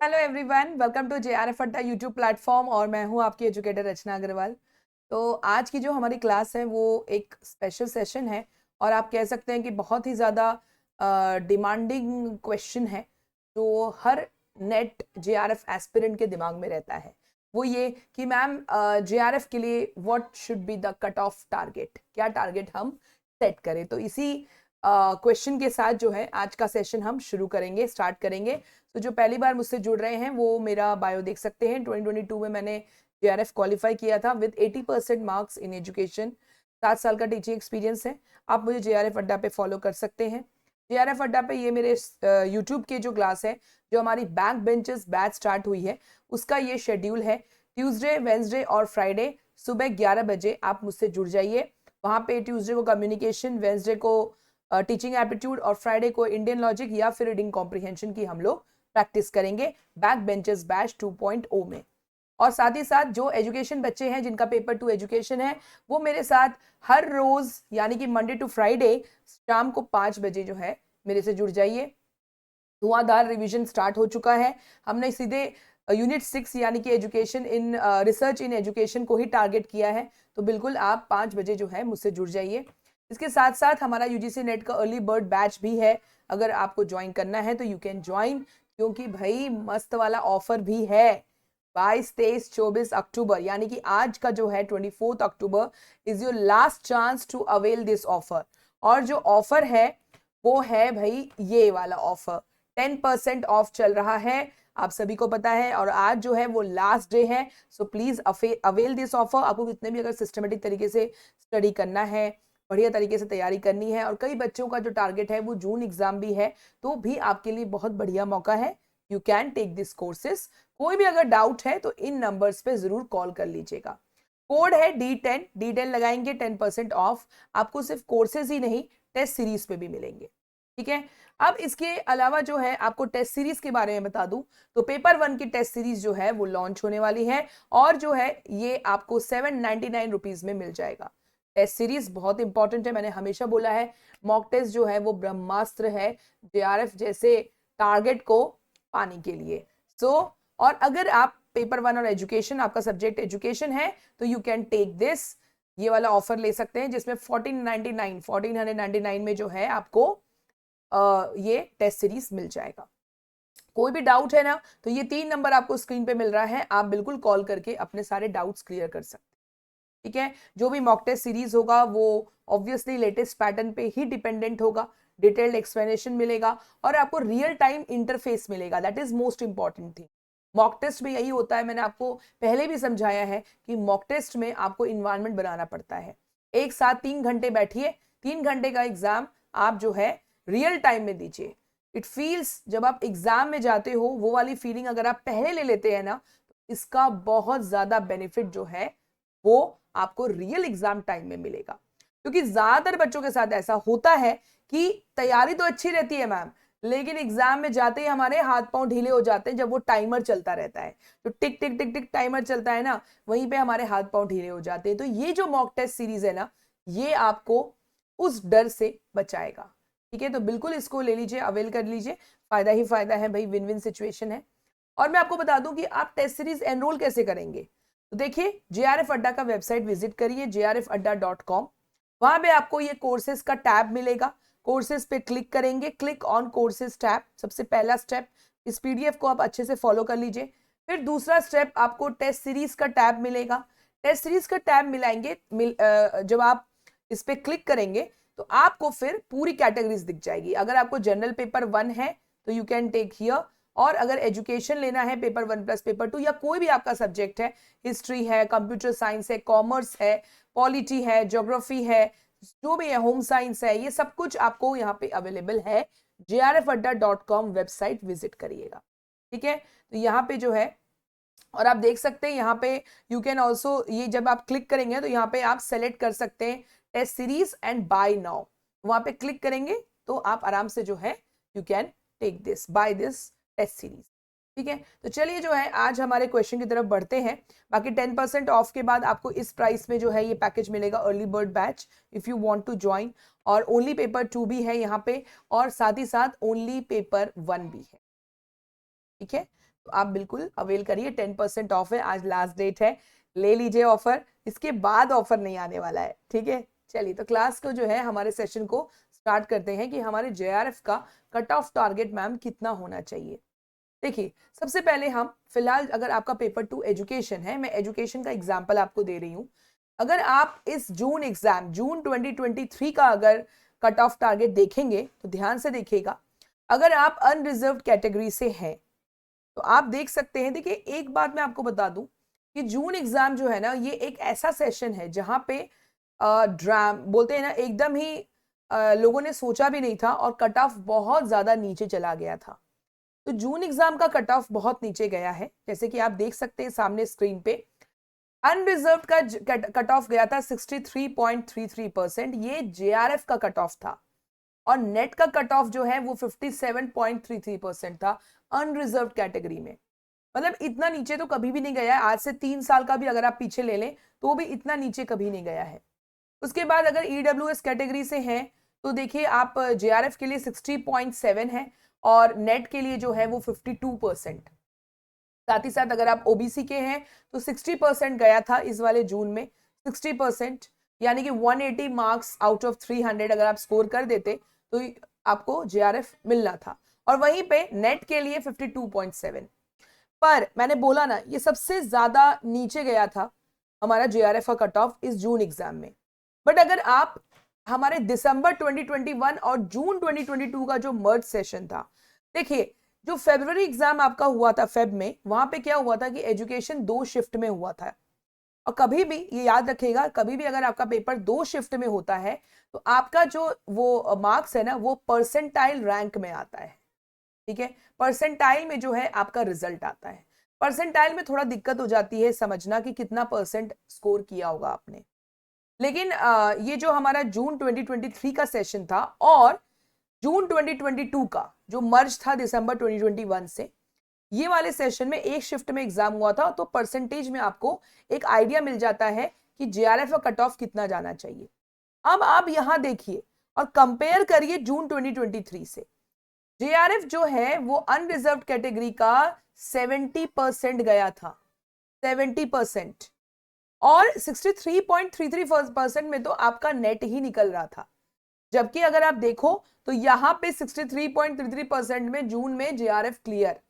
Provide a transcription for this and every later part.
Hello everyone, welcome to JRF अड्डा YouTube platform और मैं हूं आपकी एजुकेटर रचना अग्रवाल। तो आज की जो हमारी क्लास है वो एक स्पेशल सेशन है और आप कह सकते हैं कि बहुत ही ज़्यादा डिमांडिंग क्वेश्चन है जो हर नेट जेआरएफ एस्पिरेंट के दिमाग में रहता है। वो ये कि मैम जेआरएफ के लिए what should be the cut off target, क्या टारगेट हम सेट करें। तो इसी क्वेश्चन के साथ जो है आज का सेशन हम शुरू करेंगे, स्टार्ट करेंगे। तो जो पहली बार मुझसे जुड़ रहे हैं वो मेरा बायो देख सकते हैं। 2022 में मैंने जेआरएफ क्वालिफाई किया था विद 80% मार्क्स इन एजुकेशन। 7 साल का टीचिंग एक्सपीरियंस है। आप मुझे जेआरएफ अड्डा पे फॉलो कर सकते हैं। जेआरएफ अड्डा पे ये मेरे यूट्यूब के जो क्लास है, जो हमारी बैक बेंचेस बैच स्टार्ट हुई है, उसका ये शेड्यूल है। ट्यूसडे, वेंसडे और फ्राइडे सुबह 11 बजे आप मुझसे जुड़ जाइए। वहाँ पे ट्यूसडे को कम्युनिकेशन, वेंसडे को टीचिंग एप्टीट्यूड और फ्राइडे को इंडियन लॉजिक या फिर रीडिंग कॉम्प्रिहेंशन की हम लोग प्रैक्टिस करेंगे बैक बेंचेस बैच 2.0 में। और साथ ही साथ जो एजुकेशन बच्चे हैं जिनका पेपर 2 एजुकेशन है, वो मेरे साथ हर रोज यानी कि मंडे टू फ्राइडे शाम को 5 बजे जो है मेरे से जुड़ जाइए। धुआंधार रिवीजन स्टार्ट हो चुका है। हमने सीधे यूनिट 6 यानी कि education in research in education को ही टारगेट किया है। तो बिल्कुल आप 5 बजे जो है मुझसे जुड़ जाइए। इसके साथ साथ हमारा यूजीसी नेट का अर्ली बर्ड बैच भी है। अगर आपको ज्वाइन करना है तो यू कैन ज्वाइन, क्योंकि भाई मस्त वाला ऑफर भी है। 22, 23, 24 अक्टूबर यानी कि आज का जो है 24 October is your last chance to avail this offer. और जो ऑफर है वो है भाई ये वाला ऑफर, 10% ऑफ चल रहा है, आप सभी को पता है। और आज जो है वो लास्ट डे है। So please avail this offer. आपको कितने भी अगर सिस्टमेटिक तरीके से स्टडी करना है, बढ़िया तरीके से तैयारी करनी है, और कई बच्चों का जो टारगेट है वो जून एग्जाम भी है, तो भी आपके लिए बहुत बढ़िया मौका है। You can take this courses. कोई भी अगर डाउट है तो इन नंबर्स पे जरूर कॉल कर लीजिएगा। कोड है D10 लगाएंगे 10% ऑफ। आपको सिर्फ कोर्सेज ही नहीं, टेस्ट सीरीज पे भी मिलेंगे। ठीक है। अब इसके अलावा जो है आपको टेस्ट सीरीज के बारे में बता दूं, तो पेपर 1 की टेस्ट सीरीज जो है वो लॉन्च होने वाली है और जो है ये आपको 799 रुपीज में मिल जाएगा। टेस्ट सीरीज बहुत इंपॉर्टेंट है, मैंने हमेशा बोला है। मॉक टेस्ट जो है वो ब्रह्मास्त्र है जेआरएफ जैसे टारगेट को पाने के लिए। और अगर आप पेपर 1 और एजुकेशन, आपका सब्जेक्ट एजुकेशन है, तो यू कैन टेक दिस, ये वाला ऑफर ले सकते हैं जिसमें 1499 में जो है आपको ये टेस्ट सीरीज मिल जाएगा। कोई भी डाउट है ना, तो ये 3 नंबर आपको स्क्रीन पे मिल रहा है, आप बिल्कुल कॉल करके अपने सारे डाउट्स क्लियर कर सकते हैं। ठीक है। जो भी मॉक टेस्ट सीरीज होगा वो ऑब्वियसली लेटेस्ट पैटर्न पे ही डिपेंडेंट होगा। डिटेल्ड एक्सप्लेनेशन मिलेगा और आपको रियल टाइम इंटरफेस मिलेगा, that is most important thing. Mock test में यही होता है, मैंने आपको पहले भी समझाया है कि मॉक टेस्ट में आपको इन्वायरमेंट बनाना पड़ता है। एक साथ 3 घंटे बैठिए, 3 घंटे का एग्जाम आप जो है रियल टाइम में दीजिए। इट फील्स, जब आप एग्जाम में जाते हो वो वाली फीलिंग अगर आप पहले ले लेते हैं ना, तो इसका बहुत ज्यादा बेनिफिट जो है वो आपको रियल एग्जाम टाइम में मिलेगा। क्योंकि ज्यादातर बच्चों के साथ ऐसा होता है कि तैयारी तो अच्छी रहती है मैम, लेकिन एग्जाम में जाते ही हमारे हाथ पांव ढीले हो जाते हैं। जब वो टाइमर चलता रहता है, तो टिक टिक टिक टिक टाइमर चलता है ना, वहीं पे हमारे हाथ पांव ढीले हो जाते हैं। तो ये जो मॉक टेस्ट सीरीज है ना, ये आपको उस डर से बचाएगा। ठीक है, तो बिल्कुल इसको ले लीजिए, अवेल कर लीजिए, फायदा ही फायदा है भाई, विन विन सिचुएशन है। और मैं आपको बता दूं कि आप टेस्ट सीरीज एनरोल कैसे करेंगे। तो देखिए, जेआरएफ अड्डा का वेबसाइट विजिट करिए, jrfadda.com। वहां पे आपको ये कोर्सेज का टैब मिलेगा। कोर्सेज पे क्लिक करेंगे, क्लिक ऑन कोर्सेज टैब, सबसे पहला स्टेप। इस पीडीएफ को आप अच्छे से फॉलो कर लीजिए। फिर दूसरा स्टेप, आपको टेस्ट सीरीज का टैब मिलेगा। टेस्ट सीरीज का टैब मिलाएंगे जब आप इस पे क्लिक करेंगे तो आपको फिर पूरी कैटेगरीज दिख जाएगी। अगर आपको जनरल पेपर 1 है तो यू कैन टेक हियर, और अगर एजुकेशन लेना है पेपर 1 प्लस पेपर 2 या कोई भी आपका सब्जेक्ट है, हिस्ट्री है, कंप्यूटर साइंस है, कॉमर्स है, पॉलिटी है, ज्योग्राफी है, जो भी है, होम साइंस है, ये सब कुछ आपको यहाँ पे अवेलेबल है। jrfadda.com वेबसाइट विजिट करिएगा। ठीक है, तो यहाँ पे जो है, और आप देख सकते हैं यहाँ पे यू कैन ऑल्सो, ये जब आप क्लिक करेंगे तो यहाँ पे आप सेलेक्ट कर सकते हैं test series and buy now. वहां पे क्लिक करेंगे तो आप आराम से जो है you can take this, buy this test series. ठीक है, तो चलिए जो है आज हमारे क्वेश्चन की तरफ बढ़ते हैं। बाकी 10% ऑफ के बाद आपको इस प्राइस में जो है ये पैकेज मिलेगा, early bird batch, if you want to join. और ओनली पेपर 2 भी है यहाँ पे, और साथ ही साथ ओनली पेपर 1 भी है। ठीक है, तो आप बिल्कुल अवेल करिए, 10% ऑफ है, आज लास्ट डेट है, ले लीजिए ऑफर, इसके बाद ऑफर नहीं आने वाला है, ठीक है। चलिए तो क्लास को जो है, हमारे सेशन को स्टार्ट करते हैं कि हमारे जेआरएफ का कट ऑफ टारगेट मैम कितना होना चाहिए। देखिए, सबसे पहले हम फिलहाल, अगर आपका पेपर 2 एजुकेशन है, मैं एजुकेशन का एग्जाम्पल आपको दे रही हूँ। अगर आप इस जून एग्जाम, जून 2023 का अगर कट ऑफ टारगेट देखेंगे तो ध्यान से देखिएगा। अगर आप अनरिजर्व्ड कैटेगरी से हैं तो आप देख सकते हैं। देखिए, एक बात मैं आपको बता दूं कि जून एग्जाम जो है ना, ये एक ऐसा सेशन है जहां पे ड्राम बोलते हैं ना, एकदम ही लोगों ने सोचा भी नहीं था और कट ऑफ बहुत ज्यादा नीचे चला गया था। तो जून एग्जाम का कट ऑफ बहुत नीचे गया है, जैसे कि आप देख सकते हैं सामने स्क्रीन पे। अनरिजर्व्ड का कट ऑफ गया था 63.33%, ये जेआरएफ का कट ऑफ था। और नेट का कट ऑफ जो है वो 57.33% था अनरिजर्व्ड कैटेगरी में। मतलब इतना नीचे तो कभी भी नहीं गया है, आज से 3 साल का भी अगर आप पीछे ले लें तो भी इतना नीचे कभी नहीं गया है। उसके बाद अगर ईडब्ल्यूएस कैटेगरी से हैं तो देखिए, आप जेआरएफ के लिए 60.7 है और नेट के लिए जो है वो 52%। साथ ही साथ अगर आप ओबीसी के हैं तो 60% गया था इस वाले जून में, 60%, यानी कि 180 मार्क्स आउट ऑफ 300 अगर आप स्कोर कर देते तो आपको जेआरएफ मिलना था। और वहीं पे नेट के लिए 52.7। पर मैंने बोला ना, ये सबसे ज्यादा नीचे गया था हमारा जेआरएफ का कट ऑफ इस जून एग्जाम में। बट अगर आप हमारे दिसंबर 2021 और जून 2022 का जो मर्ज सेशन था, देखिए जो फरवरी एग्जाम आपका हुआ था फेब में, वहां पे क्या हुआ था कि एजुकेशन 2 शिफ्ट में हुआ था। और कभी भी ये याद रखिएगा, कभी भी अगर आपका पेपर 2 शिफ्ट में होता है तो आपका जो वो मार्क्स है ना, वो परसेंटाइल रैंक में आता है, ठीक है। परसेंटाइल में जो है आपका रिजल्ट आता है। परसेंटाइल में थोड़ा दिक्कत हो जाती है समझना कि कितना परसेंट स्कोर किया होगा आपने। लेकिन ये जो हमारा जून 2023 का सेशन था और जून 2022 का जो मर्ज था दिसंबर 2021 से, ये वाले सेशन में एक शिफ्ट में एग्जाम हुआ था, तो परसेंटेज में आपको एक आइडिया मिल जाता है कि जेआरएफ का कट ऑफ कितना जाना चाहिए। अब आप यहां देखिए और कंपेयर करिए जून 2023 से। जेआरएफ जो है वो अनरिजर्व्ड कैटेगरी का 70% गया था, 70%। और 63.33% में तो आपका नेट ही निकल रहा था। जबकि अगर आप देखो तो यहां पे 63.33% में जून में जेआरएफ क्लियर।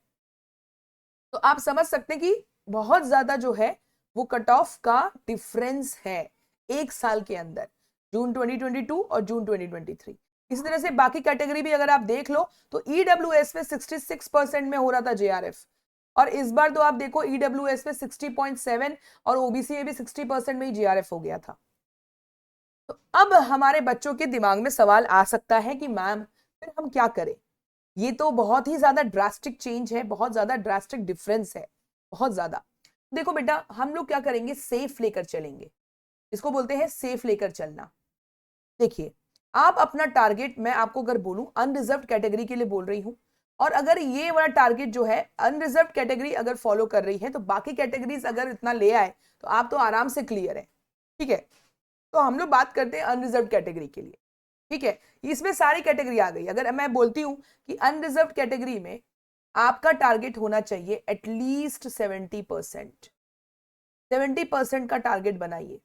तो आप समझ सकते हैं कि बहुत ज्यादा जो है वो कट ऑफ का डिफरेंस है एक साल के अंदर, जून 2022 और जून 2023। इसी तरह से बाकी कैटेगरी भी अगर आप देख लो तो ईडब्ल्यूएस में 66% में हो रहा था जेआरएफ, और इस बार तो आप देखो ईडब्ल्यूएस में 60.7 और ओबीसी में भी 60% में ही जेआरएफ हो गया था। तो अब हमारे बच्चों के दिमाग में सवाल आ सकता है कि मैम फिर हम क्या करें, ये तो बहुत ही ज्यादा ड्रास्टिक चेंज है, बहुत ज्यादा ड्रास्टिक डिफरेंस है, बहुत ज्यादा। देखो बेटा, हम लोग क्या करेंगे, सेफ लेकर चलेंगे, इसको बोलते हैं सेफ लेकर चलना। देखिए, आप अपना टारगेट, मैं आपको अगर बोलूं अनरिजर्व्ड कैटेगरी के लिए बोल रही हूं, और अगर ये वाला टारगेट जो है अनरिजर्व्ड कैटेगरी अगर फॉलो कर रही है तो बाकी कैटेगरीज अगर इतना ले आए तो आप तो आराम से क्लियर है, ठीक है। तो हम लोग बात करते हैं अनरिजर्व्ड कैटेगरी के लिए, ठीक है। इसमें सारी कैटेगरी आ गई। अगर मैं बोलती हूं कि अनरिजर्व्ड कैटेगरी में आपका टारगेट होना चाहिए एटलीस्ट 70%, 70% का टारगेट बनाइए,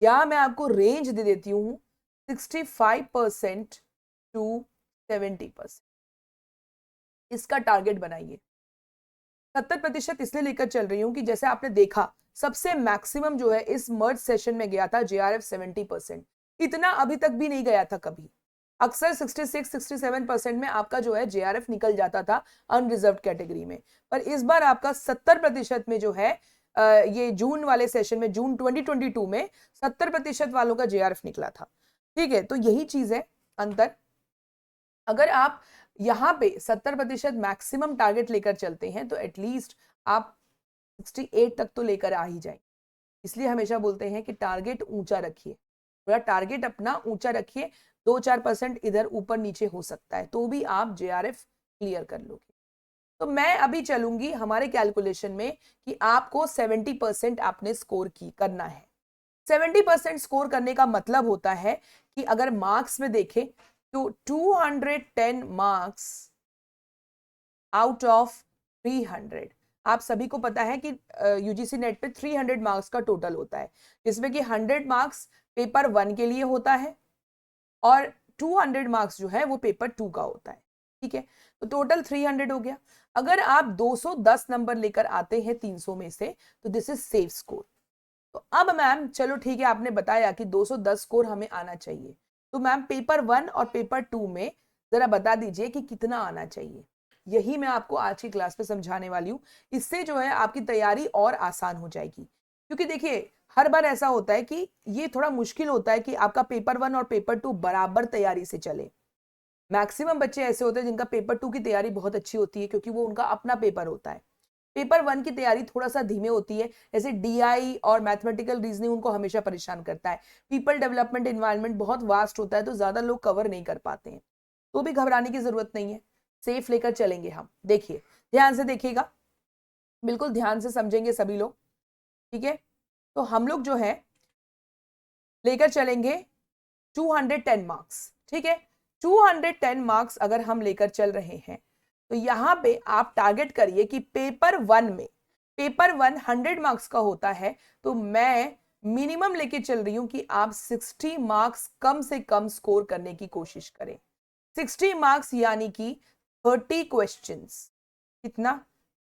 या मैं आपको रेंज दे देती हूं 65% टू 70%, इसका टारगेट बनाइए। 70% इसलिए लेकर चल रही हूं कि जैसे आपने देखा सबसे मैक्सिमम जो है इस मर्ज सेशन में गया था जेआरएफ 70%, इतना अभी तक भी नहीं गया था कभी। अक्सर 66-67% में आपका जो है जेआरएफ निकल जाता था अनरिजर्व्ड कैटेगरी में, पर इस बार आपका 70% में जो है ये जून वाले सेशन में, जून 2022 में 70% वालों का जेआरएफ निकला था, ठीक है। तो यही चीज है अंतर। अगर आप यहाँ पे 70% मैक्सिमम टारगेट लेकर चलते हैं तो एटलीस्ट आप 68 तक तो लेकर आ ही जाए। इसलिए हमेशा बोलते हैं कि टारगेट ऊंचा रखिए, थोड़ा टारगेट अपना ऊंचा रखिए, 2-4% इधर ऊपर नीचे हो सकता है तो भी आप जेआरएफ क्लियर कर लोगे। तो मैं अभी चलूंगी हमारे कैलकुलेशन में कि आपको 70% आपने स्कोर की करना है। 70% स्कोर करने का मतलब होता है कि अगर मार्क्स में देखें तो 210 मार्क्स आउट ऑफ 300। आप सभी को पता है कि यूजीसी नेट पे 300 मार्क्स का टोटल होता है, जिसमें कि 100 मार्क्स पेपर 1 के लिए होता है और 200 मार्क्स जो है वो पेपर 2 का होता है। ठीक है, तो टोटल 300 हो गया। अगर आप 210 नंबर लेकर आते हैं 300 में से तो दिस इज सेफ स्कोर। तो अब मैम चलो ठीक है, आपने बताया कि 210 स्कोर हमें आना चाहिए, तो मैम पेपर 1 और पेपर 2 में जरा बता दीजिए कि कितना आना चाहिए। यही मैं आपको आज की क्लास में समझाने वाली हूँ। इससे जो है आपकी तैयारी और आसान हो जाएगी, क्योंकि देखिए हर बार ऐसा होता है कि ये थोड़ा मुश्किल होता है कि आपका पेपर 1 और पेपर 2 बराबर तैयारी से चले। मैक्सिमम बच्चे ऐसे होते हैं जिनका पेपर 2 की तैयारी बहुत अच्छी होती है, क्योंकि वो उनका अपना पेपर होता है। पेपर 1 की तैयारी थोड़ा सा धीमे होती है, जैसे डीआई और मैथमेटिकल रीजनिंग उनको हमेशा परेशान करता है। पीपल डेवलपमेंट एनवायरनमेंट बहुत वास्ट होता है, तो ज्यादा लोग कवर नहीं कर पाते हैं। तो भी घबराने की जरूरत नहीं है, सेफ लेकर चलेंगे हम। देखिए ध्यान से देखिएगा, बिल्कुल ध्यान से समझेंगे सभी लोग। ठीक है, तो हम लोग जो है लेकर चलेंगे 210 मार्क्स। ठीक है, 210 मार्क्स अगर हम लेकर चल रहे हैं तो यहां पे आप टारगेट करिए कि पेपर 1 में, पेपर 1 100 मार्क्स का होता है, तो मैं मिनिमम लेके चल रही हूं कि आप 60 मार्क्स कम से कम स्कोर करने की कोशिश करें। 60 मार्क्स यानी कि 30 क्वेश्चंस। कितना?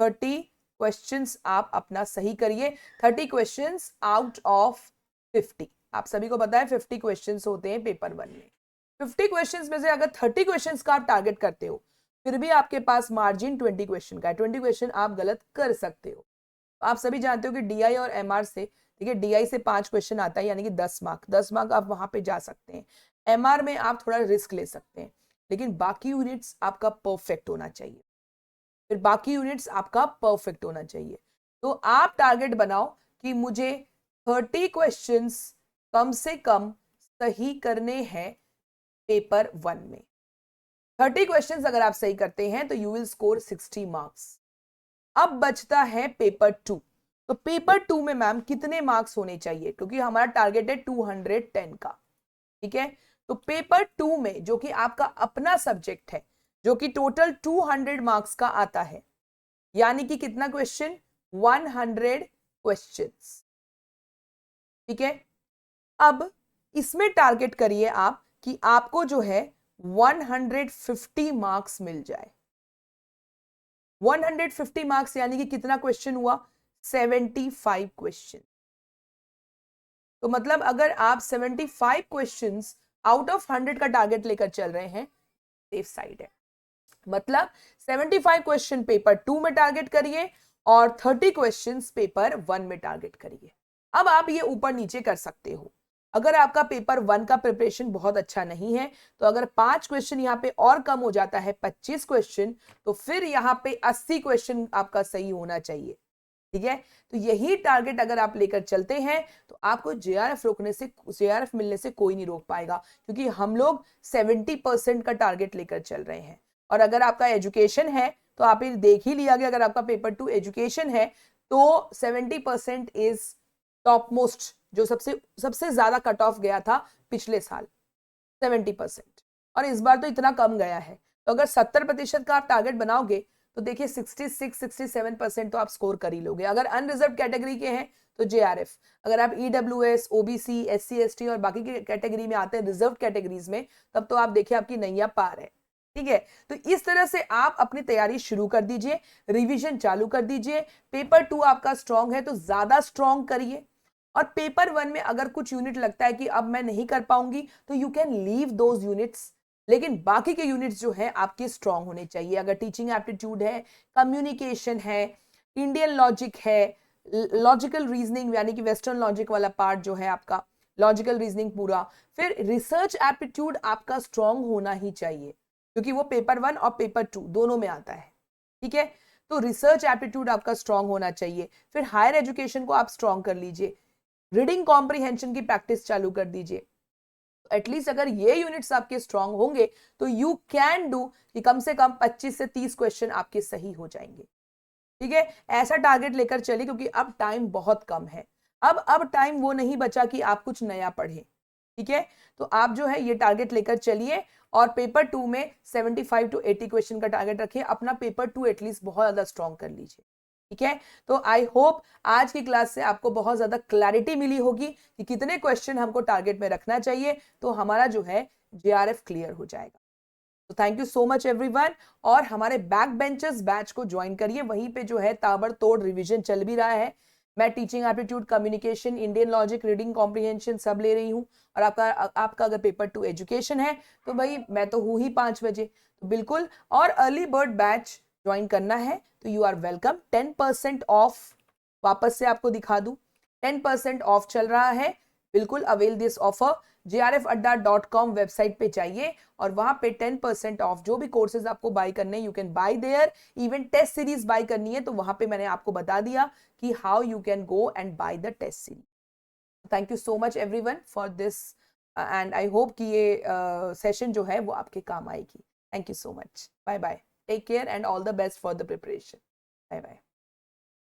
30 क्वेश्चंस आप अपना सही करिए। 30 क्वेश्चंस आउट ऑफ 50। आप सभी को पता है 50 क्वेश्चंस होते हैं पेपर 1 में। 50 क्वेश्चंस में से अगर 30 क्वेश्चंस का आप टारगेट करते हो, फिर भी आपके पास मार्जिन 20 क्वेश्चन का है। 20 क्वेश्चन आप गलत कर सकते हो। तो आप सभी जानते हो कि डीआई और एमआर से, देखिए डीआई से 5 क्वेश्चन आता है, यानी कि 10 मार्क, 10 मार्क आप वहां पे जा सकते हैं। एमआर में आप थोड़ा रिस्क ले सकते हैं, लेकिन बाकी यूनिट्स आपका परफेक्ट होना चाहिए। फिर बाकी यूनिट्स आपका परफेक्ट होना चाहिए। तो आप टारगेट बनाओ कि मुझे 30 क्वेश्चंस कम से कम सही करने हैं पेपर 1 में। 30 क्वेश्चंस अगर आप सही करते हैं तो यू विल स्कोर 60 मार्क्स। अब बचता है पेपर 2। तो पेपर 2 में मैम कितने मार्क्स होने चाहिए, क्योंकि हमारा टारगेट है 210 का। ठीक है, तो पेपर 2 में जो कि आपका अपना सब्जेक्ट है, जो कि टोटल 200 मार्क्स का आता है, यानी कि कितना क्वेश्चन? 100 क्वेश्चंस। ठीक है, अब इसमें टारगेट करिए आप कि आपको जो है 150 मार्क्स मिल जाए। 150 मार्क्स यानी कि कितना क्वेश्चन हुआ? 75 क्वेश्चन। तो मतलब अगर आप 75 क्वेश्चंस आउट ऑफ 100 का टारगेट लेकर चल रहे हैं, सेफ साइड है। मतलब 75 क्वेश्चन पेपर 2 में टारगेट करिए और 30 क्वेश्चंस पेपर 1 में टारगेट करिए। अब आप ये ऊपर नीचे कर सकते हो। अगर आपका पेपर 1 का प्रिपरेशन बहुत अच्छा नहीं है, तो अगर 5 क्वेश्चन यहाँ पे और कम हो जाता है, 25 क्वेश्चन, तो फिर यहाँ पे 80 क्वेश्चन आपका सही होना चाहिए। ठीक है, तो यही टारगेट अगर आप लेकर चलते हैं तो आपको जेआरएफ मिलने से कोई नहीं रोक पाएगा, क्योंकि हम लोग 70% का टारगेट लेकर चल रहे हैं। और अगर आपका एजुकेशन है तो आप ये देख ही लिया कि अगर आपका पेपर 2 एजुकेशन है तो 70% इज टॉप मोस्ट, जो सबसे सबसे ज्यादा कट ऑफ गया था पिछले साल 70%, और इस बार तो इतना कम गया है। तो अगर 70% का आप टारगेट बनाओगे तो देखिए 66-67% तो आप स्कोर कर ही लोगे। अगर अनरिजर्व कैटेगरी के हैं तो जेआरएफ, अगर आप ईडब्ल्यूएस, ओबीसी, एससी, एसटी और बाकी की कैटेगरी में आते हैं रिजर्व कैटेगरीज में, तब तो आप देखिए आपकी नैया पार है। ठीक है, तो इस तरह से आप अपनी तैयारी शुरू कर दीजिए, रिवीजन चालू कर दीजिए। पेपर 2 आपका स्ट्रांग है तो ज्यादा स्ट्रांग करिए, और पेपर 1 में अगर कुछ यूनिट लगता है कि अब मैं नहीं कर पाऊंगी तो you can leave those units, लेकिन बाकी के यूनिट्स जो है आपके स्ट्रांग होने चाहिए। अगर टीचिंग एप्टीट्यूड है, कम्युनिकेशन है, इंडियन लॉजिक है, लॉजिकल रीजनिंग यानी कि वेस्टर्न लॉजिक वाला पार्ट जो है आपका, लॉजिकल रीजनिंग पूरा, फिर रिसर्च एप्टीट्यूड आपका स्ट्रांग होना ही चाहिए, क्योंकि वो पेपर 1 और पेपर 2 दोनों में आता है। ठीक है, तो रिसर्च एप्टीट्यूड आपका स्ट्रांग होना चाहिए। फिर हायर एजुकेशन को आप स्ट्रांग कर लीजिए, रीडिंग कॉम्प्रिहेंशन की प्रैक्टिस चालू कर दीजिए। एटलीस्ट अगर ये यूनिट्स आपके स्ट्रांग होंगे तो यू कैन डू कि कम से कम 25 से 30 क्वेश्चन आपके सही हो जाएंगे। ठीक है, ऐसा टारगेट लेकर चलिए, क्योंकि अब टाइम बहुत कम है। अब टाइम वो नहीं बचा कि आप कुछ नया पढ़ें। ठीक है, तो आप जो है ये टारगेट लेकर चलिए और पेपर 2 में 75 to 80 क्वेश्चन का टारगेट रखिए। अपना पेपर 2 एटलीस्ट बहुत ज्यादा स्ट्रॉन्ग कर लीजिए, ठीक है। तो आई होप आज की क्लास से आपको बहुत ज्यादा क्लैरिटी मिली होगी कि कितने क्वेश्चन हमको टारगेट में रखना चाहिए, तो हमारा जो है JRF क्लियर हो जाएगा। तो thank you so much everyone. और हमारे बैक बेंचर्स बैच को ज्वाइन करिए, वहीं पे जो है ताबड़तोड़ रिवीजन चल भी रहा है। मैं teaching aptitude, communication, Indian logic, reading comprehension सब ले रही हूँ। और आपका अगर पेपर 2 एजुकेशन है तो भाई मैं तो हूँ ही 5 बजे, तो बिल्कुल। और अर्ली बर्ड बैच ज्वाइन करना है तो यू आर वेलकम। 10% ऑफ, वापस से आपको दिखा दूं, 10% ऑफ चल रहा है, बिल्कुल avail this offer. jrfadda.com website पे जाइए और वहां पे 10% ऑफ जो भी कोर्सेज आपको बाय करने, you can buy there. Even test series buy करनी है तो वहां पे मैंने आपको बता दिया कि how you can go and buy the test series. Thank you so much everyone for this and I hope कि ये सेशन जो है वो आपके काम आएगी। Thank you so much, bye bye, take care and all the best for the preparation. Bye bye.